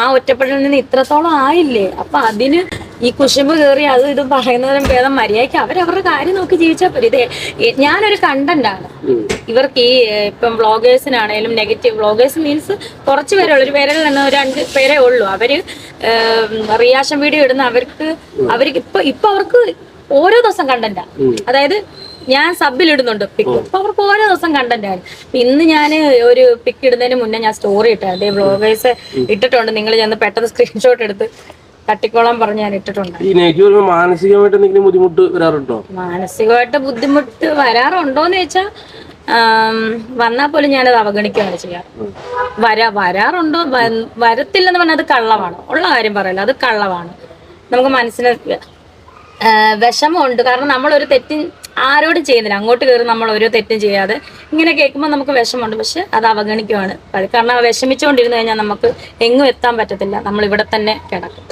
ആ ഒറ്റപ്പെടലിൽ നിന്ന് ഇത്രത്തോളം ആയില്ലേ. അപ്പൊ അതിന് ഈ കുശുമ്പ് കയറി അത് ഇത് പറയുന്നതിനും ഭേദം മര്യാദയ്ക്ക് അവരവരുടെ കാര്യം നോക്കി ജീവിച്ചാൽ പോലും. ഞാനൊരു കണ്ടന്റാണ് ഇവർക്ക്. ഈ ഇപ്പം വ്ളോഗേഴ്സിനാണേലും നെഗറ്റീവ് വ്ളോഗേഴ്സ് മീൻസ് കുറച്ച് പേരേ ഉള്ളൂ, ഒരു പേരിൽ നിന്ന് ഒരു 5 പേരേ ഉള്ളൂ. അവര് റിയാക്ഷൻ വീഡിയോ ഇടുന്ന അവർക്ക് ഇപ്പൊ അവർക്ക് ഓരോ ദിവസം കണ്ടന്റാ. അതായത് ഞാൻ സബിൽ ഇടുന്നുണ്ട് പിക്ക്, അപ്പൊ അവർക്ക് ഓരോ ദിവസം കണ്ടന്റ് ആണ്. ഇന്ന് ഞാൻ ഒരു പിക്ക് ഇടുന്നതിന് മുന്നേ ഞാൻ സ്റ്റോറി ഇട്ടത് അതേ വ്ളോഗേഴ്സ് ഇട്ടിട്ടുണ്ട്, നിങ്ങൾ ചെന്ന് പെട്ടെന്ന് സ്ക്രീൻഷോട്ട് എടുത്ത് തട്ടിക്കോളാൻ പറഞ്ഞ് ഞാൻ ഇട്ടിട്ടുണ്ട്. മാനസികമായിട്ട് എന്തെങ്കിലും ബുദ്ധിമുട്ട് വരാറുണ്ടോ? മാനസികമായിട്ട് ബുദ്ധിമുട്ട് വരാറുണ്ടോന്ന് ചോദിച്ചാൽ വന്നാൽ പോലും ഞാനത് അവഗണിക്കുകയാണ് ചെയ്യാറ്. വരാറുണ്ടോ വരത്തില്ലെന്ന് പറഞ്ഞാൽ അത് കള്ളമാണ്. ഉള്ള കാര്യം പറയല്ലോ, അത് കള്ളമാണ്. നമുക്ക് മനസ്സിന് വിഷമമുണ്ട്. കാരണം നമ്മളൊരു തെറ്റും ആരോടും ചെയ്യുന്നില്ല, അങ്ങോട്ട് കയറി നമ്മൾ ഓരോ തെറ്റും ചെയ്യാതെ ഇങ്ങനെ കേൾക്കുമ്പോൾ നമുക്ക് വിഷമമുണ്ട്. പക്ഷെ അത് അവഗണിക്കുവാണ്. കാരണം വിഷമിച്ചുകൊണ്ടിരുന്നു കഴിഞ്ഞാൽ നമുക്ക് എങ്ങും എത്താൻ പറ്റത്തില്ല, നമ്മൾ ഇവിടെ തന്നെ കിടക്കും.